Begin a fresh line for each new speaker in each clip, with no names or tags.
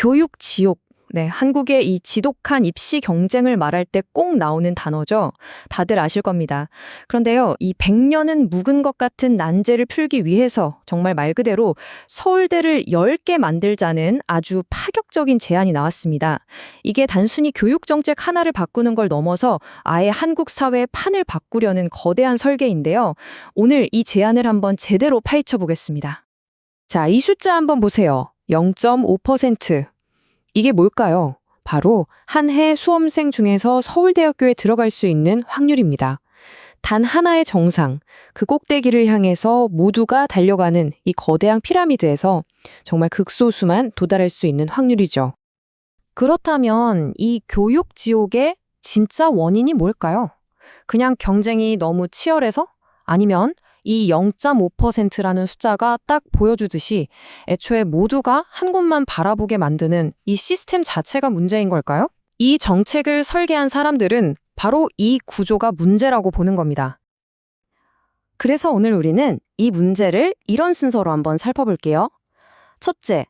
교육 지옥. 네, 한국의 이 지독한 입시 경쟁을 말할 때 꼭 나오는 단어죠. 다들 아실 겁니다. 그런데요, 이 100년은 묵은 것 같은 난제를 풀기 위해서 정말 말 그대로 서울대를 10개 만들자는 아주 파격적인 제안이 나왔습니다. 이게 단순히 교육 정책 하나를 바꾸는 걸 넘어서 아예 한국 사회의 판을 바꾸려는 거대한 설계인데요. 오늘 이 제안을 한번 제대로 파헤쳐 보겠습니다. 자, 이 숫자 한번 보세요. 0.5%. 이게 뭘까요? 바로 한 해 수험생 중에서 서울대학교에 들어갈 수 있는 확률입니다. 단 하나의 정상, 그 꼭대기를 향해서 모두가 달려가는 이 거대한 피라미드에서 정말 극소수만 도달할 수 있는 확률이죠. 그렇다면 이 교육 지옥의 진짜 원인이 뭘까요? 그냥 경쟁이 너무 치열해서? 아니면 이 0.5%라는 숫자가 딱 보여주듯이 애초에 모두가 한 곳만 바라보게 만드는 이 시스템 자체가 문제인 걸까요? 이 정책을 설계한 사람들은 바로 이 구조가 문제라고 보는 겁니다. 그래서 오늘 우리는 이 문제를 이런 순서로 한번 살펴볼게요. 첫째,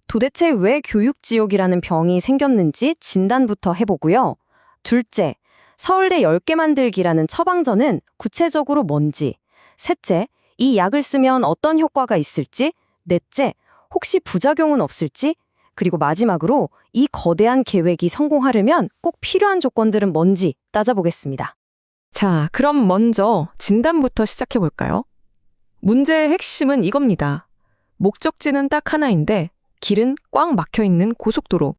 도대체 왜 교육지옥이라는 병이 생겼는지 진단부터 해보고요. 둘째, 서울대 10개 만들기라는 처방전은 구체적으로 뭔지. 셋째, 이 약을 쓰면 어떤 효과가 있을지. 넷째, 혹시 부작용은 없을지. 그리고 마지막으로 이 거대한 계획이 성공하려면 꼭 필요한 조건들은 뭔지 따져보겠습니다. 자, 그럼 먼저 진단부터 시작해볼까요? 문제의 핵심은 이겁니다. 목적지는 딱 하나인데 길은 꽉 막혀있는 고속도로.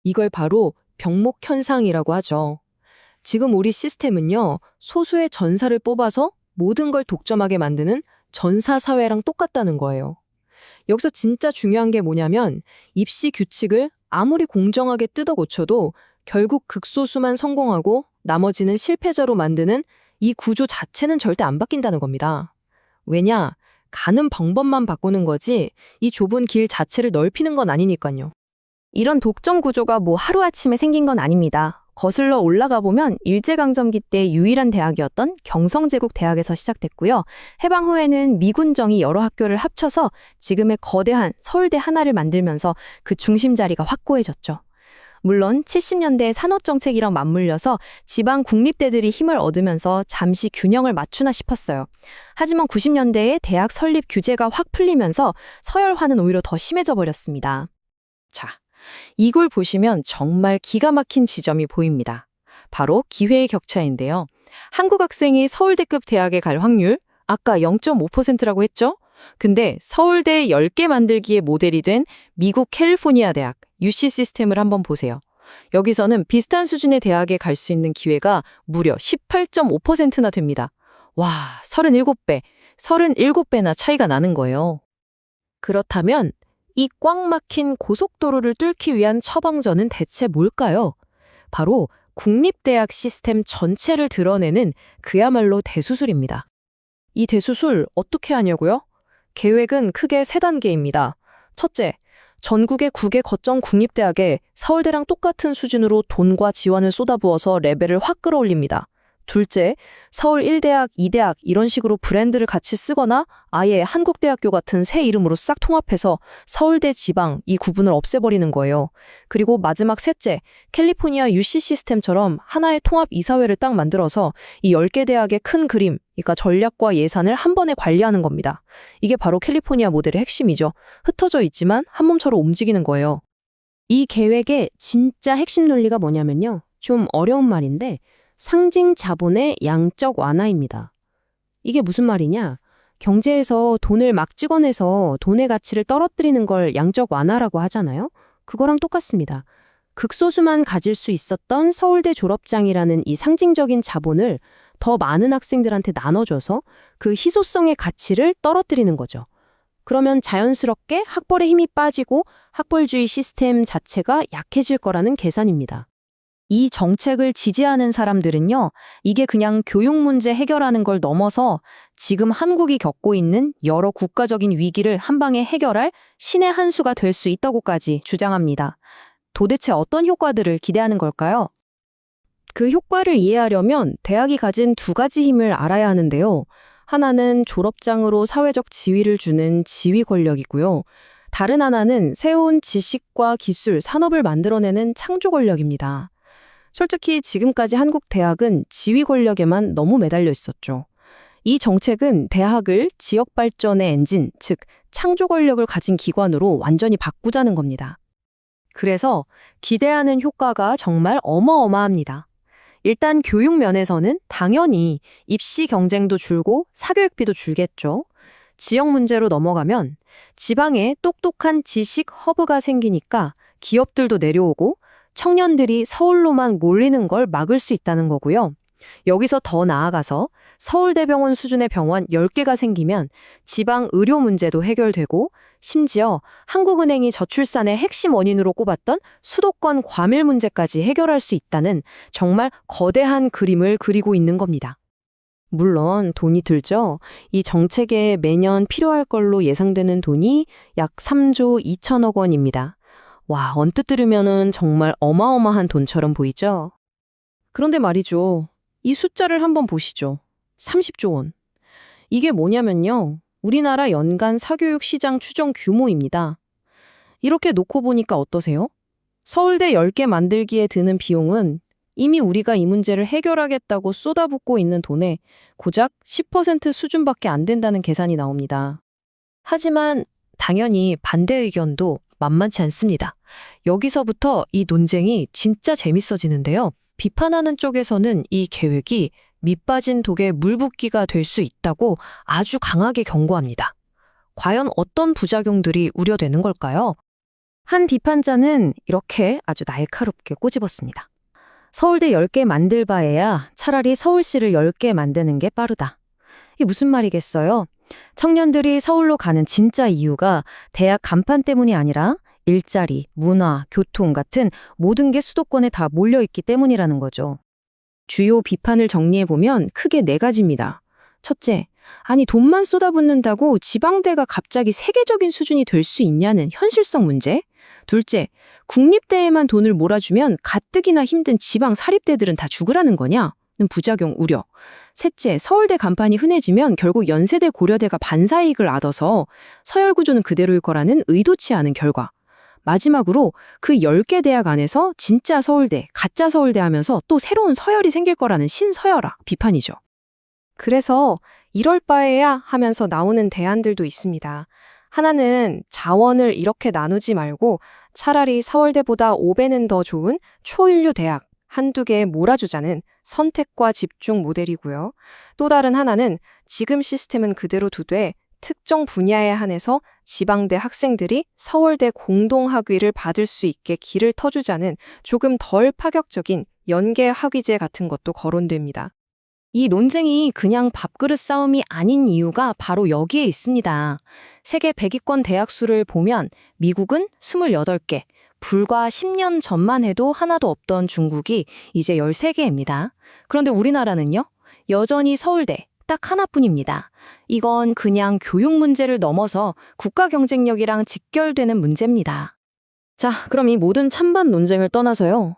이걸 바로 병목 현상이라고 하죠. 지금 우리 시스템은요, 소수의 전사를 뽑아서 모든 걸 독점하게 만드는 전사사회랑 똑같다는 거예요. 여기서 진짜 중요한 게 뭐냐면 입시 규칙을 아무리 공정하게 뜯어 고쳐도 결국 극소수만 성공하고 나머지는 실패자로 만드는 이 구조 자체는 절대 안 바뀐다는 겁니다. 왜냐? 가는 방법만 바꾸는 거지 이 좁은 길 자체를 넓히는 건 아니니까요. 이런 독점 구조가 뭐 하루아침에 생긴 건 아닙니다. 거슬러 올라가 보면 일제강점기 때 유일한 대학이었던 경성제국대학에서 시작됐고요. 해방 후에는 미군정이 여러 학교를 합쳐서 지금의 거대한 서울대 하나를 만들면서 그 중심 자리가 확고해졌죠. 물론 70년대 산업정책이랑 맞물려서 지방 국립대들이 힘을 얻으면서 잠시 균형을 맞추나 싶었어요. 하지만 90년대에 대학 설립 규제가 확 풀리면서 서열화는 오히려 더 심해져 버렸습니다. 자, 이걸 보시면 정말 기가 막힌 지점이 보입니다. 바로 기회의 격차인데요. 한국 학생이 서울대급 대학에 갈 확률, 아까 0.5%라고 했죠? 근데 서울대 10개 만들기의 모델이 된 미국 캘리포니아 대학, UC 시스템을 한번 보세요. 여기서는 비슷한 수준의 대학에 갈 수 있는 기회가 무려 18.5%나 됩니다. 와, 37배나 차이가 나는 거예요. 그렇다면 이 꽉 막힌 고속도로를 뚫기 위한 처방전은 대체 뭘까요? 바로 국립대학 시스템 전체를 드러내는 그야말로 대수술입니다. 이 대수술 어떻게 하냐고요? 계획은 크게 3단계입니다. 첫째, 전국의 9개 거점 국립대학에 서울대랑 똑같은 수준으로 돈과 지원을 쏟아부어서 레벨을 확 끌어올립니다. 둘째, 서울 1대학, 2대학 이런 식으로 브랜드를 같이 쓰거나 아예 한국대학교 같은 새 이름으로 싹 통합해서 서울대 지방 이 구분을 없애버리는 거예요. 그리고 마지막 셋째, 캘리포니아 UC 시스템처럼 하나의 통합 이사회를 딱 만들어서 이 10개 대학의 큰 그림, 그러니까 전략과 예산을 한 번에 관리하는 겁니다. 이게 바로 캘리포니아 모델의 핵심이죠. 흩어져 있지만 한 몸처럼 움직이는 거예요. 이 계획의 진짜 핵심 논리가 뭐냐면요. 좀 어려운 말인데 상징 자본의 양적 완화입니다. 이게 무슨 말이냐? 경제에서 돈을 막 찍어내서 돈의 가치를 떨어뜨리는 걸 양적 완화라고 하잖아요. 그거랑 똑같습니다. 극소수만 가질 수 있었던 서울대 졸업장이라는 이 상징적인 자본을 더 많은 학생들한테 나눠줘서 그 희소성의 가치를 떨어뜨리는 거죠. 그러면 자연스럽게 학벌의 힘이 빠지고 학벌주의 시스템 자체가 약해질 거라는 계산입니다. 이 정책을 지지하는 사람들은요, 이게 그냥 교육 문제 해결하는 걸 넘어서 지금 한국이 겪고 있는 여러 국가적인 위기를 한 방에 해결할 신의 한 수가 될 수 있다고까지 주장합니다. 도대체 어떤 효과들을 기대하는 걸까요? 그 효과를 이해하려면 대학이 가진 2가지 힘을 알아야 하는데요. 하나는 졸업장으로 사회적 지위를 주는 지위 권력이고요.
다른 하나는 새로운 지식과 기술, 산업을 만들어내는 창조 권력입니다. 솔직히 지금까지 한국 대학은 지휘 권력에만 너무 매달려 있었죠. 이 정책은 대학을 지역 발전의 엔진, 즉 창조 권력을 가진 기관으로 완전히 바꾸자는 겁니다. 그래서 기대하는 효과가 정말 어마어마합니다. 일단 교육 면에서는 당연히 입시 경쟁도 줄고 사교육비도 줄겠죠. 지역 문제로 넘어가면 지방에 똑똑한 지식 허브가 생기니까 기업들도 내려오고 청년들이 서울로만 몰리는 걸 막을 수 있다는 거고요. 여기서 더 나아가서 서울대병원 수준의 병원 10개가 생기면 지방 의료 문제도 해결되고 심지어 한국은행이 저출산의 핵심 원인으로 꼽았던 수도권 과밀 문제까지 해결할 수 있다는 정말 거대한 그림을 그리고 있는 겁니다. 물론 돈이 들죠. 이 정책에 매년 필요할 걸로 예상되는 돈이 약 3조 2천억 원입니다. 와, 언뜻 들으면은 정말 어마어마한 돈처럼 보이죠? 그런데 말이죠. 이 숫자를 한번 보시죠. 30조 원. 이게 뭐냐면요. 우리나라 연간 사교육 시장 추정 규모입니다. 이렇게 놓고 보니까 어떠세요? 서울대 10개 만들기에 드는 비용은 이미 우리가 이 문제를 해결하겠다고 쏟아붓고 있는 돈의 고작 10% 수준밖에 안 된다는 계산이 나옵니다. 하지만 당연히 반대 의견도 만만치 않습니다. 여기서부터 이 논쟁이 진짜 재밌어지는데요. 비판하는 쪽에서는 이 계획이 밑빠진 독에 물 붓기가 될 수 있다고 아주 강하게 경고합니다. 과연 어떤 부작용들이 우려되는 걸까요? 한 비판자는 이렇게 아주 날카롭게 꼬집었습니다. 서울대 10개 만들 바에야 차라리 서울시를 10개 만드는 게 빠르다. 이게 무슨 말이겠어요? 청년들이 서울로 가는 진짜 이유가 대학 간판 때문이 아니라 일자리, 문화, 교통 같은 모든 게 수도권에 다 몰려있기 때문이라는 거죠. 주요 비판을 정리해보면 크게 4가지입니다. 첫째, 아니 돈만 쏟아붓는다고 지방대가 갑자기 세계적인 수준이 될 수 있냐는 현실성 문제. 둘째, 국립대에만 돈을 몰아주면 가뜩이나 힘든 지방 사립대들은 다 죽으라는 거냐? 는 부작용 우려. 셋째, 서울대 간판이 흔해지면 결국 연세대 고려대가 반사이익을 얻어서 서열 구조는 그대로일 거라는 의도치 않은 결과. 마지막으로 그 10개 대학 안에서 진짜 서울대, 가짜 서울대 하면서 또 새로운 서열이 생길 거라는 신서열화 비판이죠. 그래서 이럴 바에야 하면서 나오는 대안들도 있습니다. 하나는 자원을 이렇게 나누지 말고 차라리 서울대보다 5배는 더 좋은 초일류 대학 한두 개 몰아주자는 선택과 집중 모델이고요. 또 다른 하나는 지금 시스템은 그대로 두되 특정 분야에 한해서 지방대 학생들이 서울대 공동학위를 받을 수 있게 길을 터주자는 조금 덜 파격적인 연계 학위제 같은 것도 거론됩니다. 이 논쟁이 그냥 밥그릇 싸움이 아닌 이유가 바로 여기에 있습니다. 세계 100위권 대학 수를 보면 미국은 28개, 불과 10년 전만 해도 하나도 없던 중국이 이제 13개입니다. 그런데 우리나라는요? 여전히 서울대 딱 하나뿐입니다. 이건 그냥 교육 문제를 넘어서 국가 경쟁력이랑 직결되는 문제입니다. 자, 그럼 이 모든 찬반 논쟁을 떠나서요.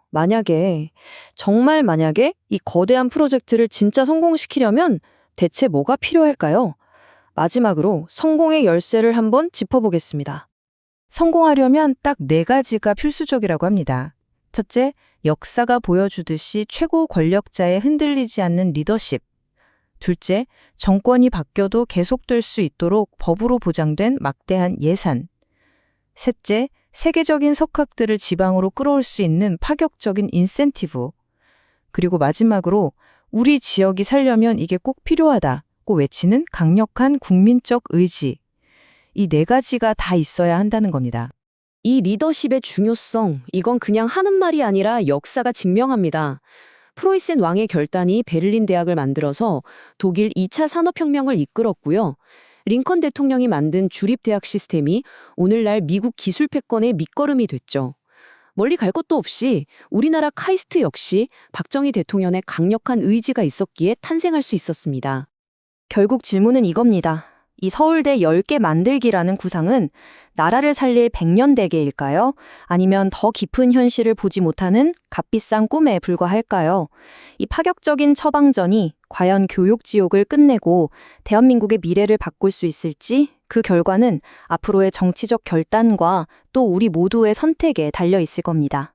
정말 만약에 이 거대한 프로젝트를 진짜 성공시키려면 대체 뭐가 필요할까요? 마지막으로 성공의 열쇠를 한번 짚어보겠습니다. 성공하려면 딱 4가지가 필수적이라고 합니다. 첫째, 역사가 보여주듯이 최고 권력자에 흔들리지 않는 리더십. 둘째, 정권이 바뀌어도 계속될 수 있도록 법으로 보장된 막대한 예산. 셋째, 세계적인 석학들을 지방으로 끌어올 수 있는 파격적인 인센티브. 그리고 마지막으로 우리 지역이 살려면 이게 꼭 필요하다고 외치는 강력한 국민적 의지. 이 4가지가 다 있어야 한다는 겁니다. 이 리더십의 중요성, 이건 그냥 하는 말이 아니라 역사가 증명합니다. 프로이센 왕의 결단이 베를린 대학을 만들어서 독일 2차 산업혁명을 이끌었고요. 링컨 대통령이 만든 주립대학 시스템이 오늘날 미국 기술 패권의 밑거름이 됐죠. 멀리 갈 것도 없이 우리나라 카이스트 역시 박정희 대통령의 강력한 의지가 있었기에 탄생할 수 있었습니다. 결국 질문은 이겁니다. 이 서울대 10개 만들기라는 구상은 나라를 살릴 100년 대계일까요? 아니면 더 깊은 현실을 보지 못하는 값비싼 꿈에 불과할까요? 이 파격적인 처방전이
과연 교육 지옥을 끝내고 대한민국의 미래를 바꿀 수 있을지 그 결과는 앞으로의 정치적 결단과 또 우리 모두의 선택에 달려 있을 겁니다.